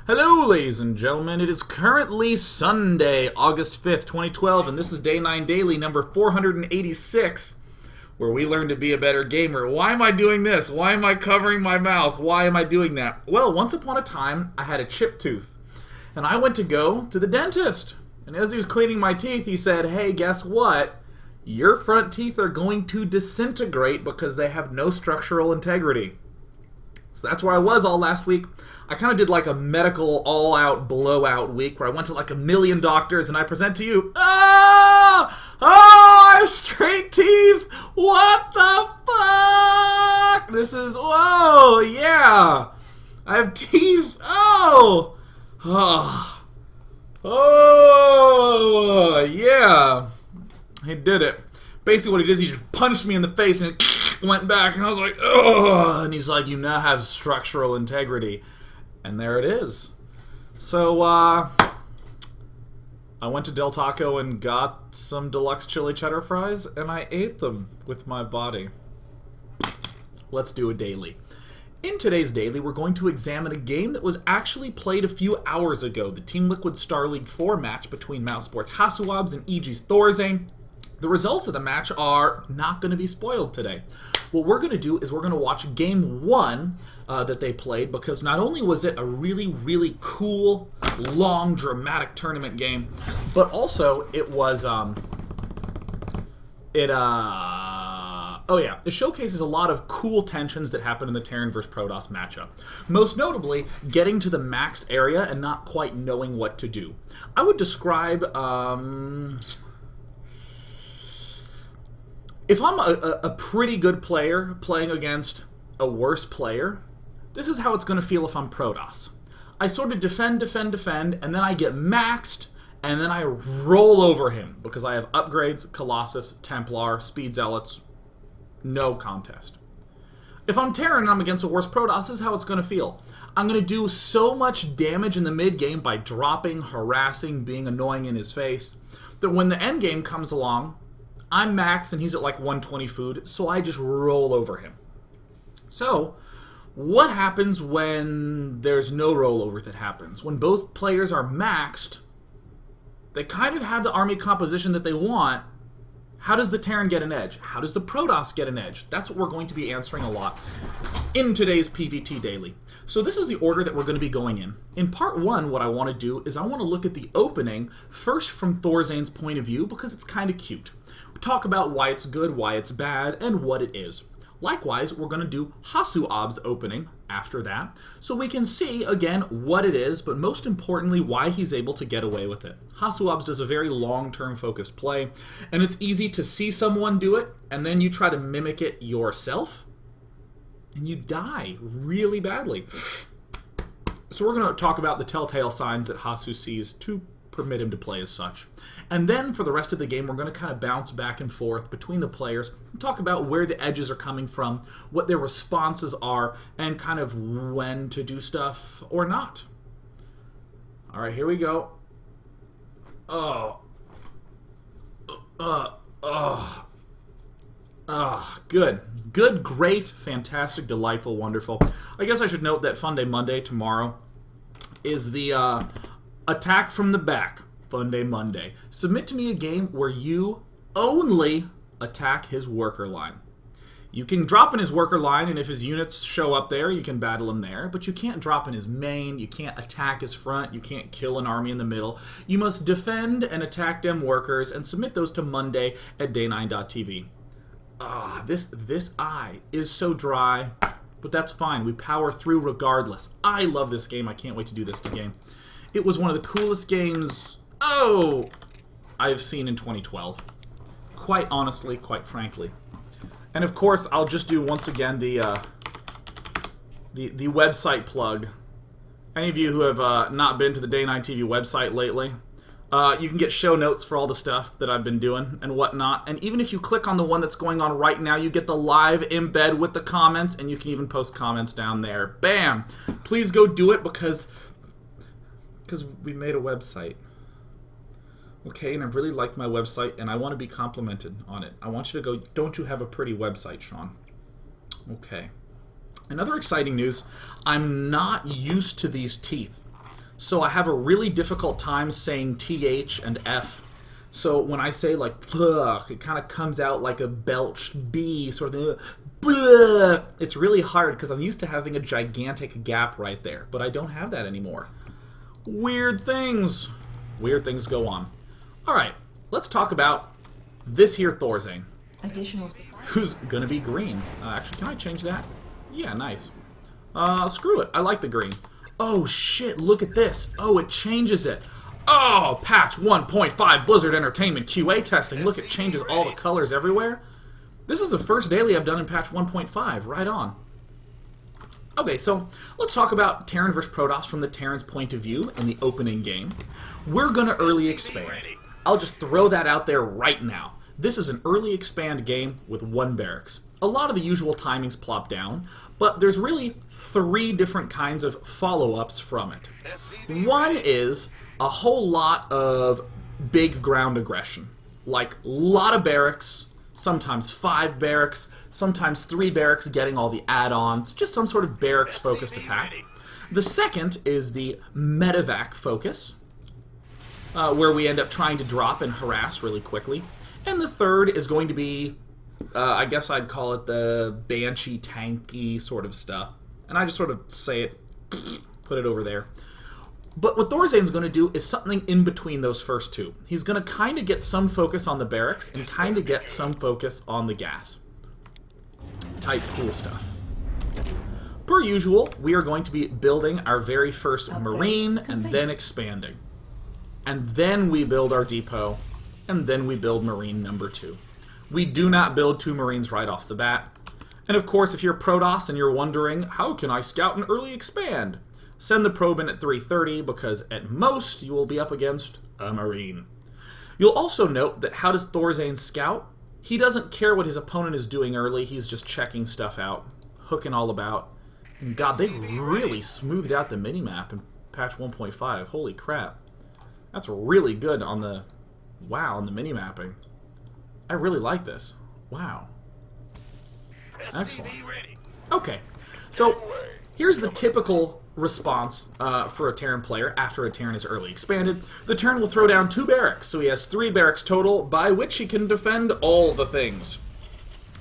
Hello, ladies and gentlemen. It is currently Sunday, August 5th, 2012, and this is Day 9 Daily number 486, where we learn to be a better gamer. Why am I doing this? Why am I covering my mouth? Why am I doing that? Well, once upon a time, I had a chipped tooth, and I went to go to the dentist. And as he was cleaning my teeth, he said, hey, guess what? Your front teeth are going to disintegrate because they have no structural integrity. So that's where I was all last week. I kind of did like a medical all-out blowout week where I went to like 1,000,000 doctors and I present to you, I have straight teeth! What the fuck? This is, whoa, yeah. I have teeth, oh, yeah. He did it. Basically what he did is he just punched me in the face and went back, and I was like, ugh, and he's like, you now have structural integrity. And there it is. So, I went to Del Taco and got some deluxe chili cheddar fries, and I ate them with my body. Let's do a daily. In today's daily, we're going to examine a game that was actually played a few hours ago, the Team Liquid Star League 4 match between Mousesport's HasuObs and EG's ThorZaIN. The results of the match are not going to be spoiled today. What we're going to do is we're going to watch Game 1 that they played, because not only was it a really, really cool, long, dramatic tournament game, but also it was, it showcases a lot of cool tensions that happen in the Terran vs. Protoss matchup. Most notably, getting to the maxed area and not quite knowing what to do. I would describe, if I'm a pretty good player playing against a worse player, this is how it's going to feel if I'm Protoss. I sort of defend, and then I get maxed, and then I roll over him because I have upgrades, Colossus, Templar, Speed Zealots, no contest. If I'm Terran and I'm against a worse Protoss, this is how it's going to feel. I'm going to do so much damage in the mid-game by dropping, harassing, being annoying in his face, that when the end game comes along, I'm max and he's at like 120 food, so I just roll over him. So, what happens when there's no rollover that happens? When both players are maxed, they kind of have the army composition that they want. How does the Terran get an edge? How does the Protoss get an edge? That's what we're going to be answering a lot in today's PvT Daily. So this is the order that we're going to be going in. In part 1, what I want to do is I want to look at the opening, first from ThorZaIN's point of view, because it's kind of cute. We talk about why it's good, why it's bad, and what it is. Likewise, we're going to do HasuObs opening after that, so we can see, again, what it is, but most importantly, why he's able to get away with it. HasuObs does a very long-term focused play, and it's easy to see someone do it, and then you try to mimic it yourself, and you die really badly. So we're going to talk about the telltale signs that Hasu sees to permit him to play as such. And then for the rest of the game, we're going to kind of bounce back and forth between the players and talk about where the edges are coming from, what their responses are, and kind of when to do stuff or not. Alright, here we go. Good. Good, great, fantastic, delightful, wonderful. I guess I should note that Fun Day Monday tomorrow is the attack from the back. Fun Day Monday. Submit to me a game where you only attack his worker line. You can drop in his worker line, and if his units show up there, you can battle him there, but you can't drop in his main, you can't attack his front, you can't kill an army in the middle. You must defend and attack them workers, and submit those to Monday at day9.tv. This eye is so dry, but that's fine. We power through regardless. I love this game. I can't wait to do this game. It was one of the coolest games I've seen in 2012. Quite honestly, quite frankly. And of course, I'll just do once again the website plug. Any of you who have not been to the Day9 TV website lately, you can get show notes for all the stuff that I've been doing and whatnot. And even if you click on the one that's going on right now, you get the live embed with the comments, and you can even post comments down there. Bam! Please go do it because we made a website. Okay, and I really like my website, and I want to be complimented on it. I want you to go, don't you have a pretty website, Sean? Okay. Another exciting news, I'm not used to these teeth. So I have a really difficult time saying TH and F. So when I say like "ugh," it kind of comes out like a belched B, sort of. Bleh. It's really hard because I'm used to having a gigantic gap right there, but I don't have that anymore. Weird things. Weird things go on. Alright, let's talk about this here ThorZaIN. Additional supply. Who's gonna be green. Actually, can I change that? Yeah, nice. Screw it. I like the green. Oh shit, look at this. Oh, it changes it. Oh, patch 1.5 Blizzard Entertainment QA testing. Look, it changes all the colors everywhere. This is the first daily I've done in patch 1.5. Right on. Okay, so let's talk about Terran vs. Protoss from the Terran's point of view in the opening game. We're going to early expand. I'll just throw that out there right now. This is an early expand game with 1 barracks. A lot of the usual timings plop down, but there's really 3 different kinds of follow-ups from it. One is a whole lot of big ground aggression, like a lot of barracks, sometimes 5 barracks, sometimes 3 barracks getting all the add-ons, just some sort of barracks-focused attack. The second is the medevac focus, where we end up trying to drop and harass really quickly. And the third is going to be, I guess I'd call it the Banshee tanky sort of stuff. And I just sort of say it, put it over there. But what ThorZaIN's going to do is something in between those first 2. He's going to kind of get some focus on the barracks and kind of get some focus on the gas. Type cool stuff. Per usual, we are going to be building our very first Marine and then expanding. And then we build our depot, and then we build Marine number 2. We do not build 2 Marines right off the bat. And of course, if you're Protoss and you're wondering, how can I scout and early expand? Send the probe in at 3:30 because at most you will be up against a Marine. You'll also note that how does ThorZaIN scout? He doesn't care what his opponent is doing early, he's just checking stuff out, hooking all about. And god, they really smoothed out the minimap in patch 1.5. Holy crap. That's really good on the, wow, on the minimapping. I really like this. Wow. Excellent. Okay, so here's the typical response for a Terran player after a Terran is early expanded. The Terran will throw down 2 barracks, so he has 3 barracks total, by which he can defend all the things.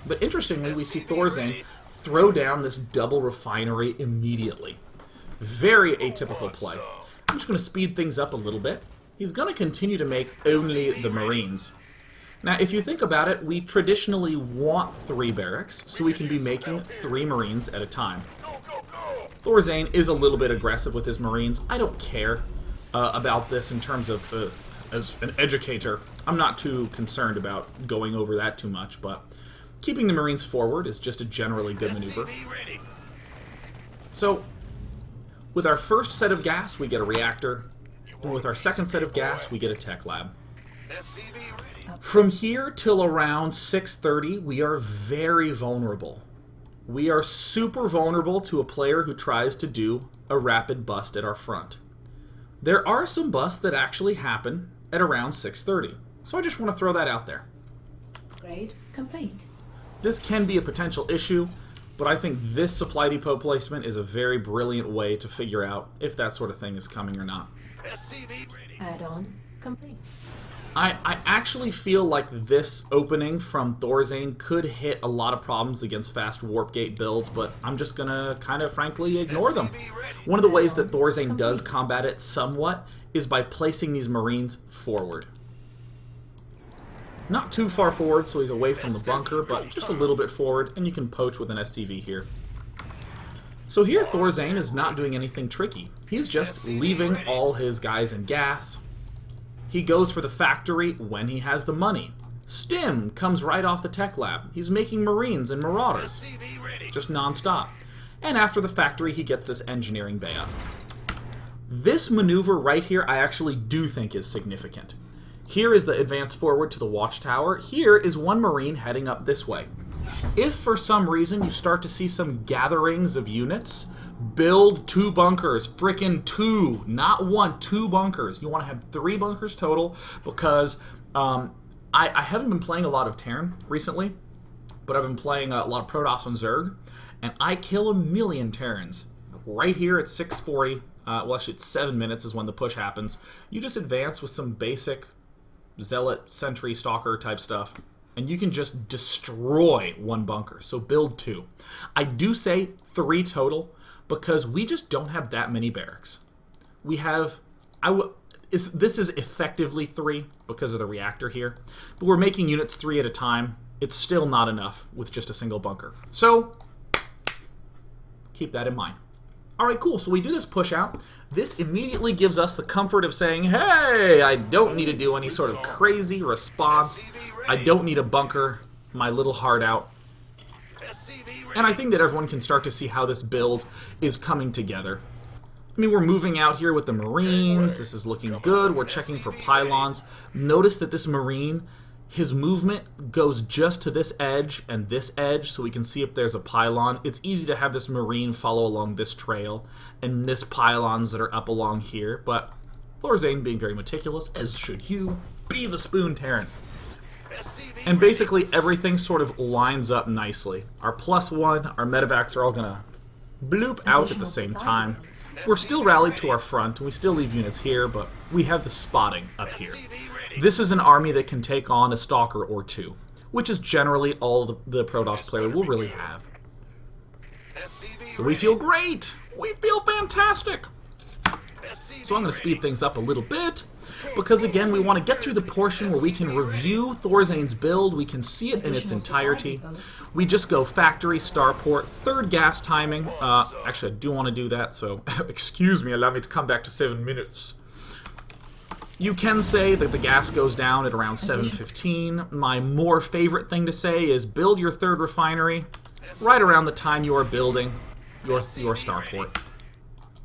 But interestingly, we see ThorZaIN throw down this double refinery immediately. Very atypical play. I'm just going to speed things up a little bit. He's going to continue to make only the Marines. Now, if you think about it, we traditionally want 3 barracks, so we can be making 3 Marines at a time. ThorZaIN is a little bit aggressive with his Marines. I don't care about this in terms of, as an educator, I'm not too concerned about going over that too much, but keeping the Marines forward is just a generally good maneuver. So, with our first set of gas, we get a reactor, and with our second set of gas, we get a tech lab. From here till around 6:30, we are very vulnerable. We are super vulnerable to a player who tries to do a rapid bust at our front. There are some busts that actually happen at around 6:30, so I just want to throw that out there. Grade complete. This can be a potential issue, but I think this supply depot placement is a very brilliant way to figure out if that sort of thing is coming or not. Add-on complete. I actually feel like this opening from ThorZaIN could hit a lot of problems against fast warp gate builds, but I'm just gonna kind of frankly ignore them. One of the ways that ThorZaIN does combat it somewhat is by placing these Marines forward. Not too far forward so he's away from the bunker, but just a little bit forward, and you can poach with an SCV here. So here ThorZaIN is not doing anything tricky. He's just leaving all his guys in gas. He goes for the factory when he has the money. Stim comes right off the tech lab. He's making Marines and Marauders. Just non-stop. And after the factory, he gets this engineering bay up. This maneuver right here, I actually do think is significant. Here is the advance forward to the watchtower. Here is 1 Marine heading up this way. If for some reason you start to see some gatherings of units, build 2 bunkers, frickin' 2, not 1, 2 bunkers. You want to have 3 bunkers total because I haven't been playing a lot of Terran recently, but I've been playing a lot of Protoss and Zerg, and I kill a million Terrans. Right here at 640, well, actually, it's 7 minutes is when the push happens. You just advance with some basic zealot, sentry, stalker type stuff, and you can just destroy one bunker. So build 2. I do say 3 total because we just don't have that many barracks. We have... this is effectively 3 because of the reactor here, but we're making units 3 at a time. It's still not enough with just a single bunker. So, keep that in mind. Alright, cool. So we do this push out. This immediately gives us the comfort of saying, hey, I don't need to do any sort of crazy response. I don't need to bunker my little heart out. And I think that everyone can start to see how this build is coming together. I mean, we're moving out here with the Marines. This is looking good. We're checking for pylons. Notice that this Marine, his movement goes just to this edge and this edge, so we can see if there's a pylon. It's easy to have this Marine follow along this trail and miss pylons that are up along here, but ThorZaIN, being very meticulous, as should you, be the spoon Terran. And basically everything sort of lines up nicely. Our +1, our medevacs are all going to bloop out at the same time. We're still rallied to our front, and we still leave units here, but we have the spotting up here. This is an army that can take on a stalker or 2, which is generally all the Protoss player will really have. So we feel great! We feel fantastic! So I'm going to speed things up a little bit, because again, we want to get through the portion where we can review ThorZaIN's build, we can see it in its entirety. We just go factory, starport, 3rd gas timing. Actually, I do want to do that, so excuse me, allow me to come back to 7 minutes. You can say that the gas goes down at around 7:15. My more favorite thing to say is build your 3rd refinery right around the time you are building your starport.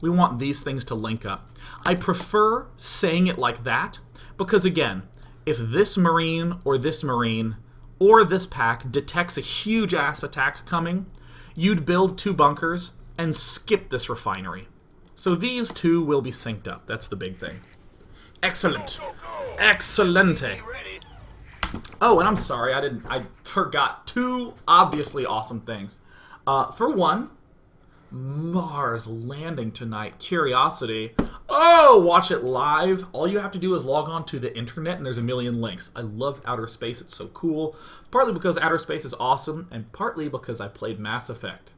We want these things to link up. I prefer saying it like that because, again, if this Marine or this pack detects a huge-ass attack coming, you'd build 2 bunkers and skip this refinery. So these 2 will be synced up. That's the big thing. Excellent. Excelente. Oh, and I'm sorry, I forgot 2 obviously awesome things. For one, Mars landing tonight. Curiosity. Oh, watch it live. All you have to do is log on to the internet and there's a million links. I love outer space. It's so cool. Partly because outer space is awesome, and partly because I played Mass Effect.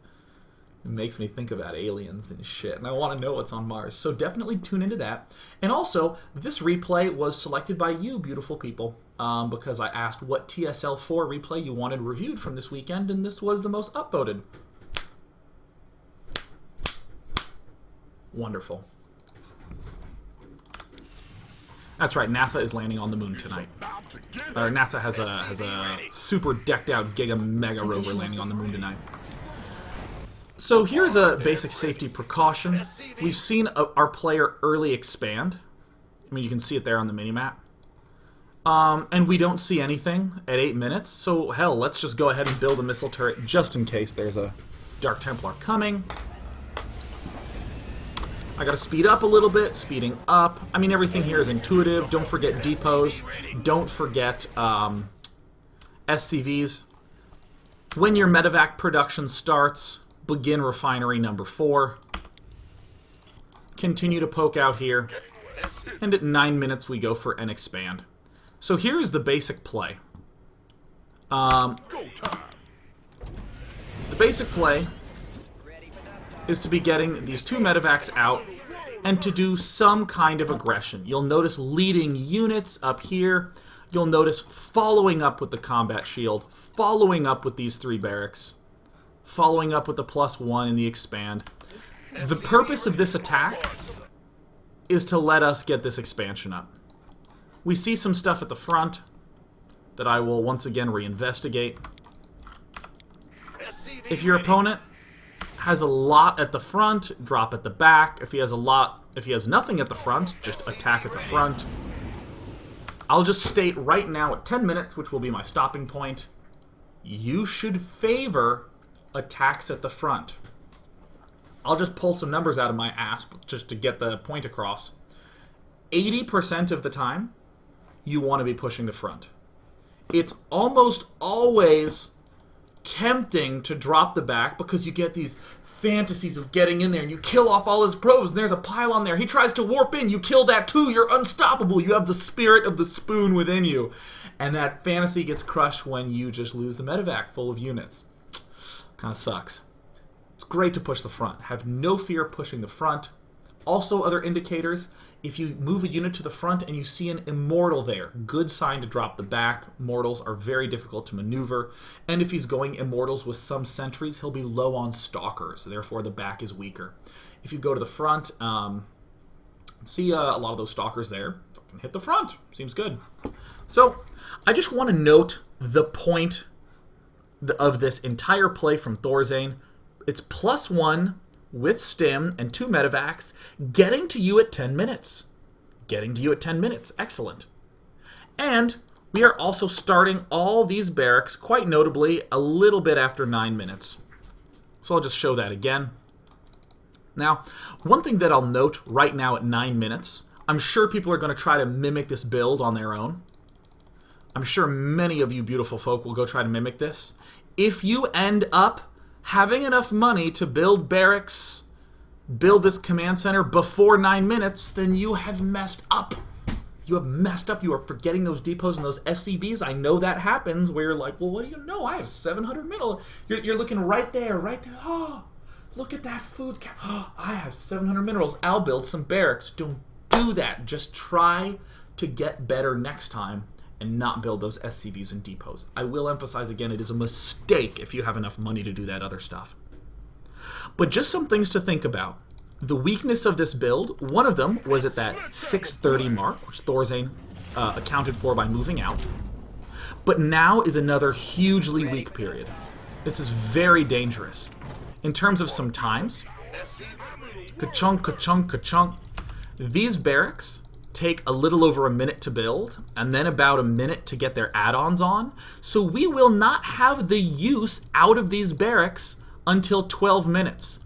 It makes me think about aliens and shit, and I want to know what's on Mars. So definitely tune into that. And also, this replay was selected by you, beautiful people, because I asked what TSL4 replay you wanted reviewed from this weekend, and this was the most upvoted. Wonderful. That's right, NASA is landing on the moon tonight. Or NASA has a super decked out Giga Mega rover landing on the moon tonight. So here's a basic safety precaution. We've seen our player early expand. I mean, you can see it there on the minimap. And we don't see anything at 8 minutes, so hell, let's just go ahead and build a missile turret just in case there's a Dark Templar coming. I gotta speed up a little bit, speeding up. I mean, everything here is intuitive. Don't forget depots. Don't forget SCVs. When your medevac production starts, begin refinery number 4. Continue to poke out here. And at 9 minutes, we go for an expand. So here is the basic play. The basic play is to be getting these 2 medevacs out and to do some kind of aggression. You'll notice leading units up here. You'll notice following up with the combat shield, following up with these 3 barracks, following up with the +1 in the expand. The purpose of this attack is to let us get this expansion up. We see some stuff at the front that I will once again reinvestigate. If your opponent has a lot at the front, drop at the back. If he has nothing at the front, just attack at the front. I'll just state right now at 10 minutes, which will be my stopping point, you should favor attacks at the front. I'll just pull some numbers out of my ass just to get the point across. 80% of the time, you want to be pushing the front. It's almost always tempting to drop the back because you get these fantasies of getting in there, and you kill off all his probes, and there's a pylon there. He tries to warp in. You kill that too. You're unstoppable. You have the spirit of the spoon within you. And that fantasy gets crushed when you just lose the medevac full of units. Kind of sucks. It's great to push the front. Have no fear pushing the front. Also, other indicators, if you move a unit to the front and you see an immortal there, good sign to drop the back. Mortals are very difficult to maneuver. And if he's going immortals with some sentries, he'll be low on stalkers. Therefore, the back is weaker. If you go to the front, see a lot of those stalkers there. Hit the front. Seems good. So, I just want to note the point of this entire play from ThorZaIN. It's +1 with stim and 2 medevacs, getting to you at 10 minutes. Getting to you at 10 minutes. Excellent. And we are also starting all these barracks, quite notably, a little bit after 9 minutes. So I'll just show that again. Now, one thing that I'll note right now at 9 minutes, I'm sure people are going to try to mimic this build on their own. I'm sure many of you beautiful folk will go try to mimic this. If you end up having enough money to build barracks, build this command center before 9 minutes, then you have messed up. You have messed up. You are forgetting those depots and those SCVs. I know that happens where you're like, well, what do you know? I have 700 middle. You're looking right there, right there. Oh, look at that food. Oh, I have 700 minerals. I'll build some barracks. Don't do that. Just try to get better next time and not build those SCVs and depots. I will emphasize again, it is a mistake if you have enough money to do that other stuff. But just some things to think about. The weakness of this build, one of them was at that 6:30 mark, which ThorZaIN accounted for by moving out. But now is another hugely weak period. This is very dangerous. In terms of some times, ka-chunk, ka-chunk, ka-chunk, these barracks take a little over a minute to build, and then about a minute to get their add-ons on. So we will not have the use out of these barracks until 12 minutes.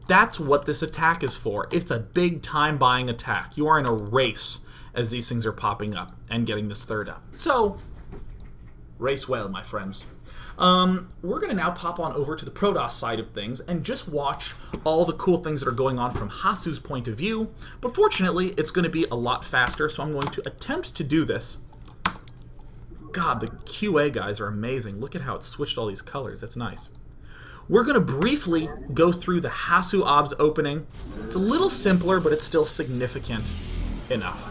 That's what this attack is for. It's a big time buying attack. You are in a race as these things are popping up and getting this third up. So, race well, my friends. We're going to now pop on over to the Protoss side of things and just watch all the cool things that are going on from Hasu's point of view. But fortunately, it's going to be a lot faster, so I'm going to attempt to do this. God, the QA guys are amazing. Look at how it switched all these colors. That's nice. We're going to briefly go through the HasuObs opening. It's a little simpler, but it's still significant enough.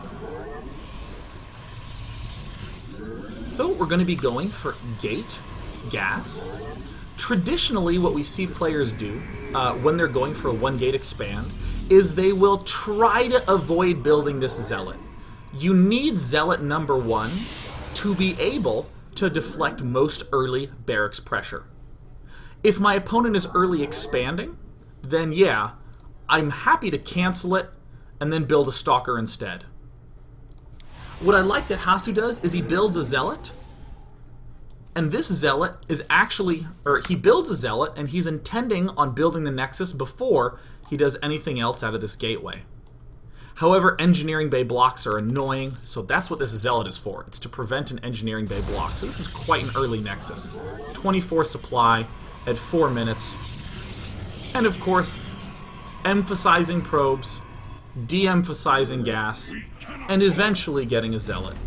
So we're going to be going for gate, gas. Traditionally, what we see players do when they're going for a 1-gate expand is they will try to avoid building this zealot. You need zealot number 1 to be able to deflect most early barracks pressure. If my opponent is early expanding, then yeah, I'm happy to cancel it and then build a stalker instead. What I like that Hasu does is he builds a zealot, and this zealot is actually, or he builds a zealot and he's intending on building the nexus before he does anything else out of this gateway. However, engineering bay blocks are annoying, so that's what this zealot is for. It's to prevent an engineering bay block. So this is quite an early nexus. 24 supply at 4 minutes. And of course, emphasizing probes, de-emphasizing gas, and eventually getting a zealot.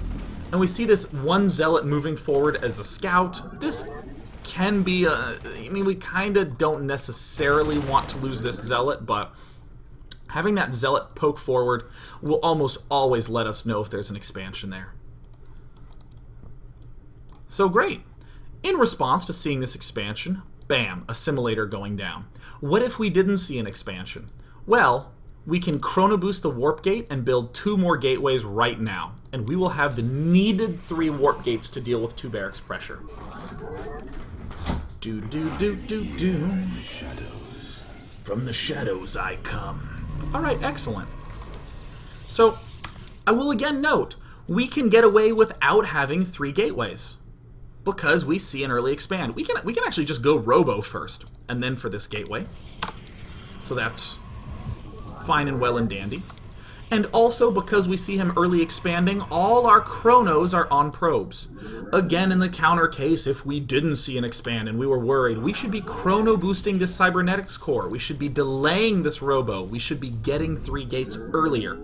And we see this one zealot moving forward as a scout. This can be I mean, we kind of don't necessarily want to lose this zealot, but having that zealot poke forward will almost always let us know if there's an expansion there. So great. In response to seeing this expansion, bam, assimilator going down. What if we didn't see an expansion? Well, we can chrono boost the warp gate and build 2 more gateways right now, and we will have the needed 3 warp gates to deal with 2 barracks pressure. Do do do do do. From the shadows I come. All right, excellent. So, I will again note, we can get away without having 3 gateways because we see an early expand. We can actually just go robo first and then for this gateway. So that's fine and well and dandy. And also, because we see him early expanding, all our chronos are on probes. Again, in the counter case, if we didn't see an expand and we were worried, we should be chrono boosting this cybernetics core. We should be delaying this robo. We should be getting 3 gates earlier.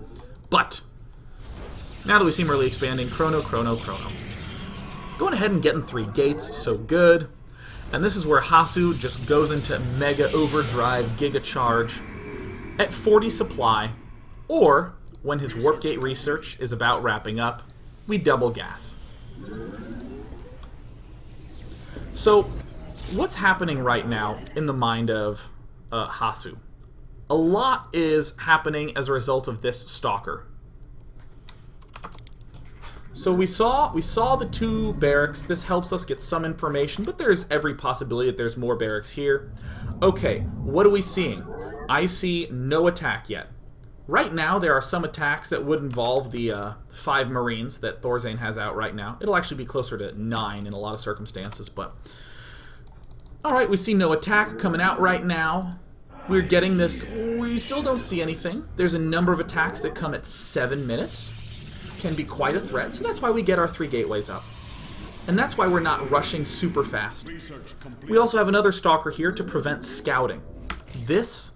But now that we see him early expanding, chrono. Going ahead and getting 3 gates, so good. And this is where Hasu just goes into mega overdrive, giga charge at 40 supply. Or, when his warp gate research is about wrapping up, we double gas. So, what's happening right now in the mind of Hasu? A lot is happening as a result of this stalker. So we saw the 2 barracks. This helps us get some information, but there's every possibility that there's more barracks here. Okay, what are we seeing? I see no attack yet. Right now, there are some attacks that would involve the 5 Marines that ThorZaIN has out right now. It'll actually be closer to 9 in a lot of circumstances, but... Alright, we see no attack coming out right now. We're getting this... We still don't see anything. There's a number of attacks that come at 7 minutes. Can be quite a threat, so that's why we get our 3 gateways up. And that's why we're not rushing super fast. We also have another stalker here to prevent scouting. This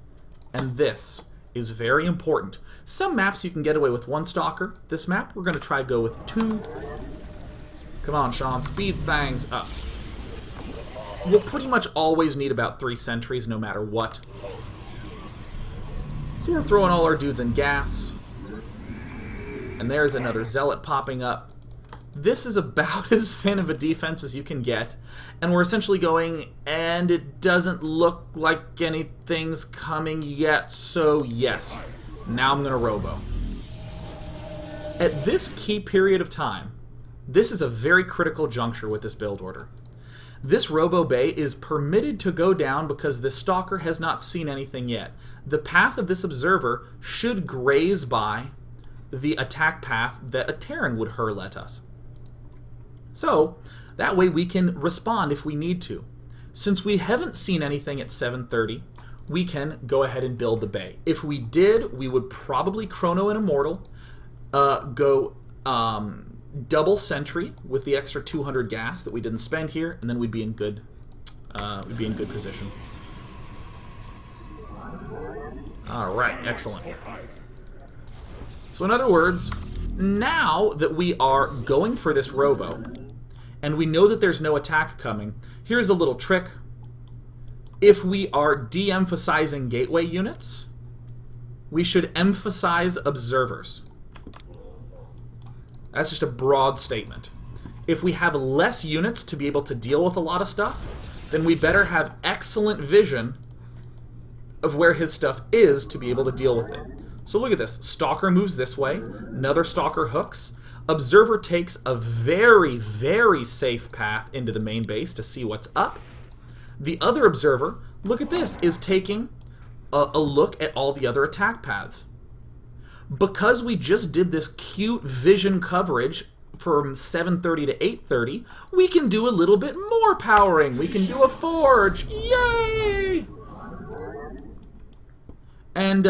and this is very important. Some maps you can get away with 1 stalker. This map, we're going to try to go with 2. Come on, Sean, speed things up. We'll pretty much always need about 3 sentries no matter what. So we're throwing all our dudes in gas. And there's another zealot popping up. This is about as thin of a defense as you can get. And we're essentially going, and it doesn't look like anything's coming yet, so yes. Now I'm going to robo. At this key period of time, this is a very critical juncture with this build order. This robo bay is permitted to go down because the stalker has not seen anything yet. The path of this observer should graze by the attack path that a Terran would hurl at us. So, that way we can respond if we need to. Since we haven't seen anything at 7:30, we can go ahead and build the bay. If we did, we would probably chrono an immortal, go double sentry with the extra 200 gas that we didn't spend here, and then we'd be in good position. All right, excellent. So in other words, now that we are going for this robo, and we know that there's no attack coming, here's a little trick. If we are de-emphasizing gateway units, we should emphasize observers. That's just a broad statement. If we have less units to be able to deal with a lot of stuff, then we better have excellent vision of where his stuff is to be able to deal with it. So look at this. Stalker moves this way. Another stalker hooks. Observer takes a very, very safe path into the main base to see what's up. The other observer, look at this, is taking a look at all the other attack paths. Because we just did this cute vision coverage from 7:30 to 8:30, we can do a little bit more powering. We can do a forge. Yay! And,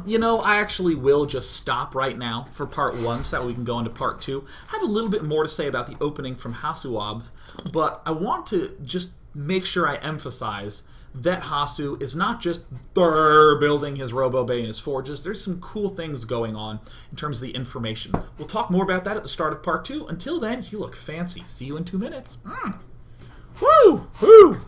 you know, I actually will just stop right now for part 1 so that we can go into part 2. I have a little bit more to say about the opening from HasuObs, but I want to just make sure I emphasize that Hasu is not just building his Robo Bay and his forges. There's some cool things going on in terms of the information. We'll talk more about that at the start of part 2. Until then, you look fancy. See you in 2 minutes. Woo! Woo!